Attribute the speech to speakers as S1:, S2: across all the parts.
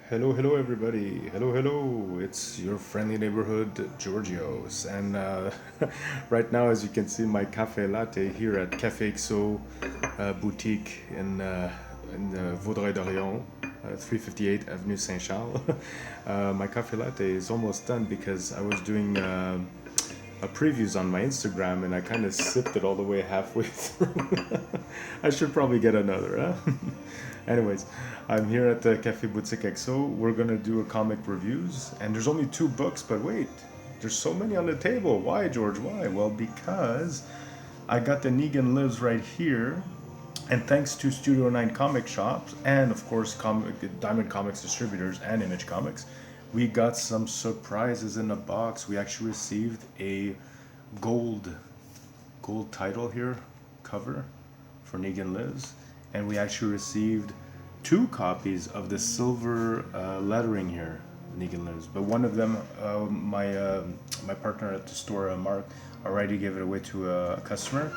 S1: Hello, hello, everybody. Hello, hello. It's your friendly neighborhood, Giorgio's. And right now, as you can see, my cafe latte here at Cafe XO boutique in Vaudreuil d'Orléans, 358 Avenue Saint Charles. My cafe latte is almost done because I was doing previews on my Instagram and I kind of sipped it all the way halfway through. I should probably get another, huh? Anyways, I'm here at the Cafe Boutique XO. We're gonna do a comic reviews, and there's only two books, but wait, there's so many on the table. Why, George? Why? Well, because I got the Negan Lives right here, and thanks to Studio 9 comic shops, and of course Diamond Comics distributors and Image Comics, we got some surprises in the box. We actually received a gold gold title here, cover for Negan Lives, and we actually received two copies of the silver lettering here, Negan Lives. But one of them, my partner at the store, Mark, already gave it away to a customer.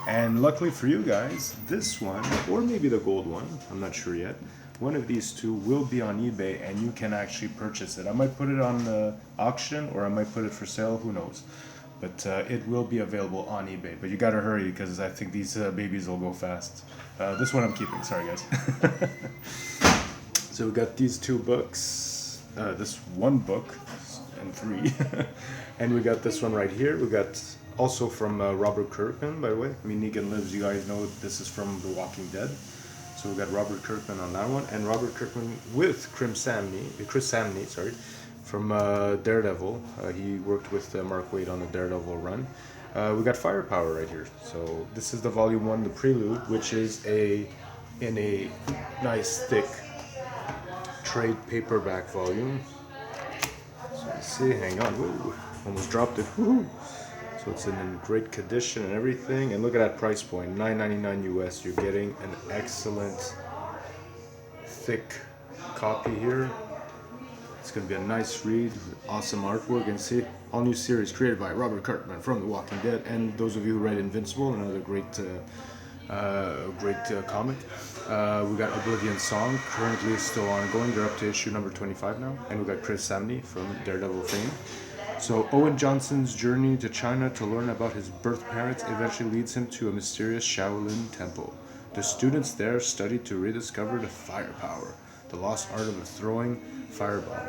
S1: And luckily for you guys, this one, or maybe the gold one, I'm not sure yet, one of these two will be on eBay and you can actually purchase it. I might put it on the auction or I might put it for sale, who knows. But it will be available on eBay. But you gotta hurry because I think these babies will go fast. This one I'm keeping, sorry guys. So we got these two books, this one book, and three. And we got this one right here. We got also from Robert Kirkman, by the way. I mean, Negan Lives, you guys know this is from The Walking Dead. So we got Robert Kirkman on that one, and Robert Kirkman with Chris Samney, sorry, from Daredevil. He worked with Mark Waid on the Daredevil run. We got Firepower right here. So this is the volume one, the prelude, which is in a nice thick trade paperback volume. So let's see, hang on, woo, almost dropped it. Woo. So it's in great condition and everything. And look at that price point, $9.99 US. You're getting an excellent thick copy here. It's going to be a nice read, awesome artwork, and see, all new series created by Robert Kirkman from The Walking Dead, and those of you who read Invincible, another great comic. We got Oblivion Song, currently still ongoing. They're up to issue number 25 now, and we got Chris Samney from Daredevil fame. So Owen Johnson's journey to China to learn about his birth parents eventually leads him to a mysterious Shaolin temple. The students there study to rediscover the firepower, the lost art of throwing fireball.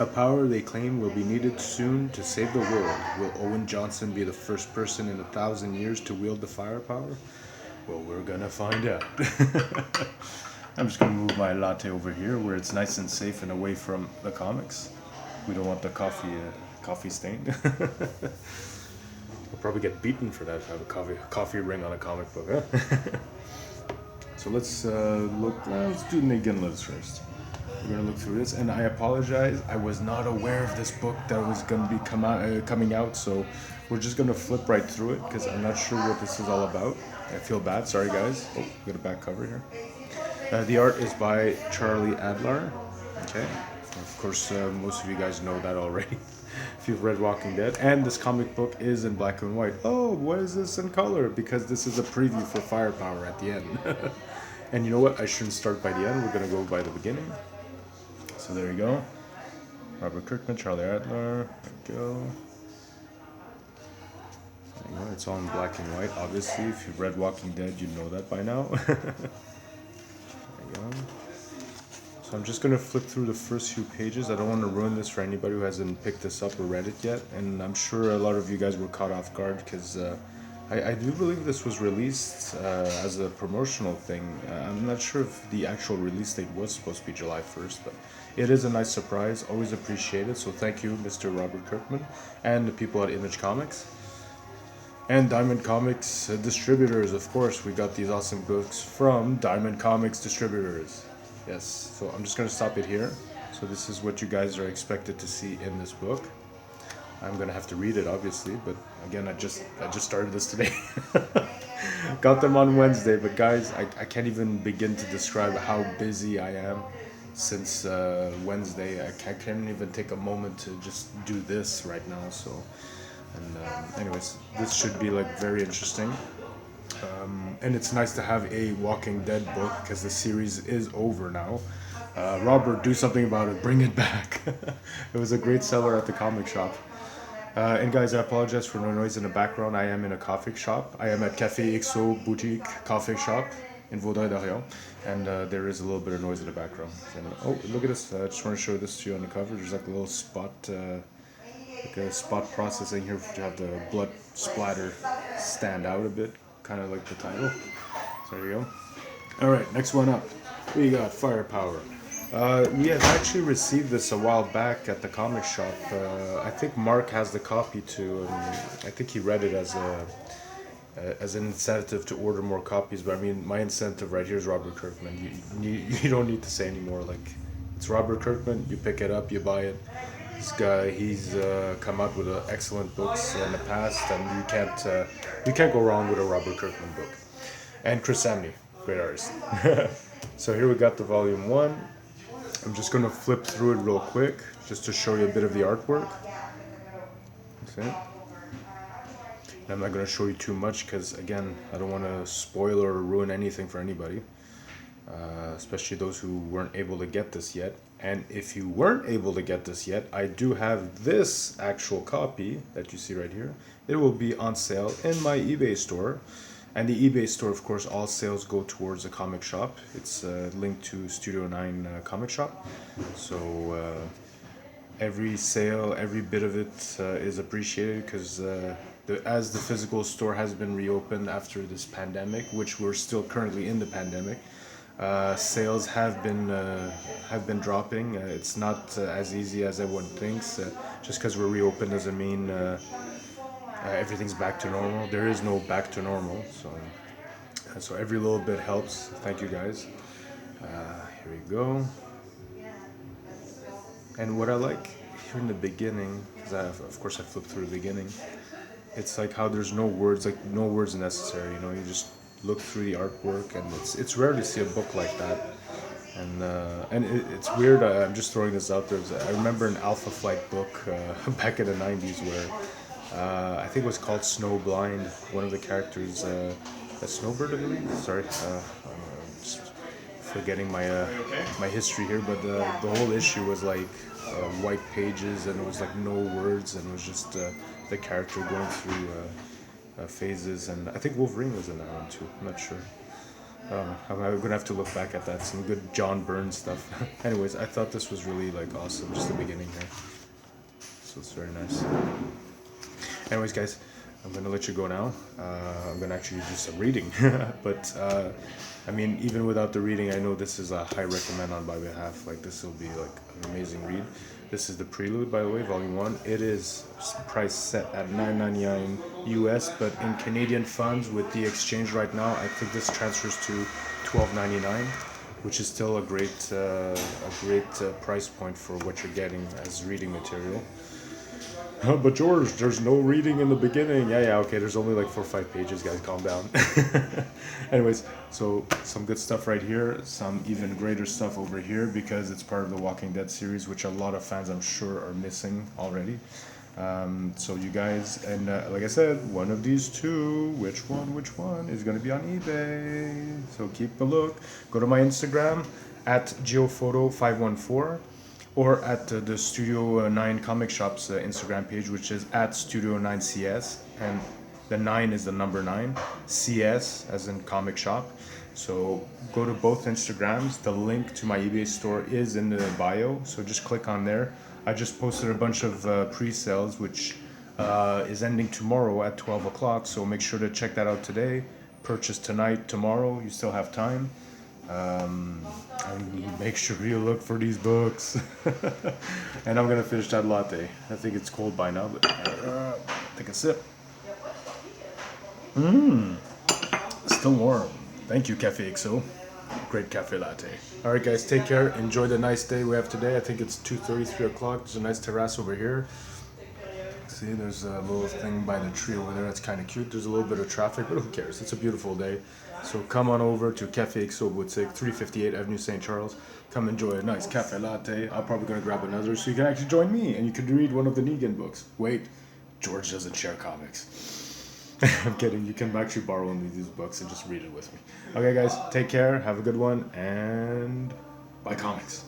S1: A power they claim will be needed soon to save the world. Will Owen Johnson be the first person in 1,000 years to wield the firepower? Well, we're gonna find out. I'm just gonna move my latte over here where it's nice and safe and away from the comics. We don't want the coffee stain. We'll probably get beaten for that, to have a coffee ring on a comic book, huh? So let's let's do Negan Lives first. We're gonna look through this, and I apologize. I was not aware of this book that was gonna be coming out, so we're just gonna flip right through it because I'm not sure what this is all about. I feel bad. Sorry, guys. Oh, we got a back cover here. The art is by Charlie Adler. Okay, of course, most of you guys know that already if you've read Walking Dead. And this comic book is in black and white. Oh, why is this in color? Because this is a preview for Firepower at the end. And you know what? I shouldn't start by the end. We're gonna go by the beginning. So there you go. Robert Kirkman, Charlie Adler. There we go. It's all in black and white. Obviously, if you've read Walking Dead, you know that by now. There you go. So I'm just going to flip through the first few pages. I don't want to ruin this for anybody who hasn't picked this up or read it yet. And I'm sure a lot of you guys were caught off guard because I do believe this was released as a promotional thing. I'm not sure if the actual release date was supposed to be July 1st, but it is a nice surprise. Always appreciate it. So thank you, Mr. Robert Kirkman, and the people at Image Comics. And Diamond Comics distributors, of course. We got these awesome books from Diamond Comics distributors. Yes, so I'm just going to stop it here. So this is what you guys are expected to see in this book. I'm going to have to read it, obviously, but again, I just started this today. Got them on Wednesday, but guys, I can't even begin to describe how busy I am since Wednesday. I can't even take a moment to just do this right now, so... And anyways, this should be like very interesting. And it's nice to have a Walking Dead book because the series is over now. Robert, do something about it. Bring it back. It was a great seller at the comic shop. And guys, I apologize for no noise in the background. I am in a coffee shop. I am at Café XO Boutique Coffee Shop in Vaudreuil-Dorion. And there is a little bit of noise in the background. And, oh, look at this. I just want to show this to you on the cover. There's like a little spot, like a spot processing here to have the blood splatter stand out a bit. Kind of like the title. So there you go. All right, next one up. We got Firepower. We had actually received this a while back at the comic shop. I think Mark has the copy too, and I think he read it as an incentive to order more copies. But I mean, my incentive right here is Robert Kirkman. You don't need to say anymore. Like, it's Robert Kirkman. You pick it up, you buy it. This guy, he's come out with excellent books in the past, and you can't go wrong with a Robert Kirkman book. And Chris Samney, great artist. So here we got the volume 1. I'm just going to flip through it real quick just to show you a bit of the artwork. See? And I'm not going to show you too much because, again, I don't want to spoil or ruin anything for anybody, especially those who weren't able to get this yet. And if you weren't able to get this yet, I do have this actual copy that you see right here. It will be on sale in my eBay store. And the eBay store, of course, all sales go towards a comic shop. It's linked to Studio 9 comic shop. So every sale, every bit of it is appreciated because as the physical store has been reopened after this pandemic, which we're still currently in the pandemic, sales have been dropping. It's not as easy as everyone thinks. Just because we're reopened doesn't mean everything's back to normal. There is no back to normal, so every little bit helps. Thank you guys. Here we go. And what I like here in the beginning, because of course I flipped through the beginning, it's like how there's no words, like no words necessary. You know, you just look through the artwork, and it's rare to see a book like that. And it's weird. I'm just throwing this out there. I remember an Alpha Flight book back in the '90s where. I think it was called Snow Blind. One of the characters, a snowbird, I believe. Sorry, I'm just forgetting my history here. But the whole issue was like white pages, and it was like no words, and it was just the character going through phases. And I think Wolverine was in that one too. I'm not sure. I'm gonna have to look back at that. Some good John Byrne stuff. Anyways, I thought this was really like awesome. Just the beginning here. So it's very nice. Anyways, guys, I'm going to let you go now. I'm going to actually do some reading. But, I mean, even without the reading, I know this is a high recommend on my behalf. Like, this will be, like, an amazing read. This is the Prelude, by the way, Volume 1. It is price set at $9.99 US, but in Canadian funds with the exchange right now, I think this transfers to $12.99, which is still a great price point for what you're getting as reading material. But George, there's no reading in the beginning. Yeah, okay, there's only like 4 or 5 pages, guys, calm down. Anyways, so some good stuff right here, some even greater stuff over here because it's part of the Walking Dead series, which a lot of fans I'm sure are missing already. So you guys, and like I said, one of these two, which one is going to be on eBay. So keep a look. Go to my Instagram at geophoto514. Or at the Studio 9 Comic Shop's Instagram page, which is at Studio 9CS, and the 9 is the number 9, CS as in comic shop. So go to both Instagrams. The link to my eBay store is in the bio, so just click on there. I just posted a bunch of pre-sales, which is ending tomorrow at 12 o'clock, so make sure to check that out today. Purchase tonight, tomorrow, you still have time. And make sure you look for these books. And I'm gonna finish that latte. I think it's cold by now, but take a sip. Still warm. Thank you, Cafe XO. Great cafe latte. All right, guys, take care. Enjoy the nice day we have today. I think it's 2:30, 3 o'clock. There's a nice terrace over here. See, there's a little thing by the tree over there. That's kind of cute. There's a little bit of traffic, but who cares? It's a beautiful day. So come on over to Café XO Boutique, 358 Avenue St. Charles. Come enjoy a nice cafe latte. I'm probably going to grab another so you can actually join me and you can read one of the Negan books. Wait, George doesn't share comics. I'm kidding. You can actually borrow one of these books and just read it with me. Okay, guys, take care. Have a good one, and buy comics.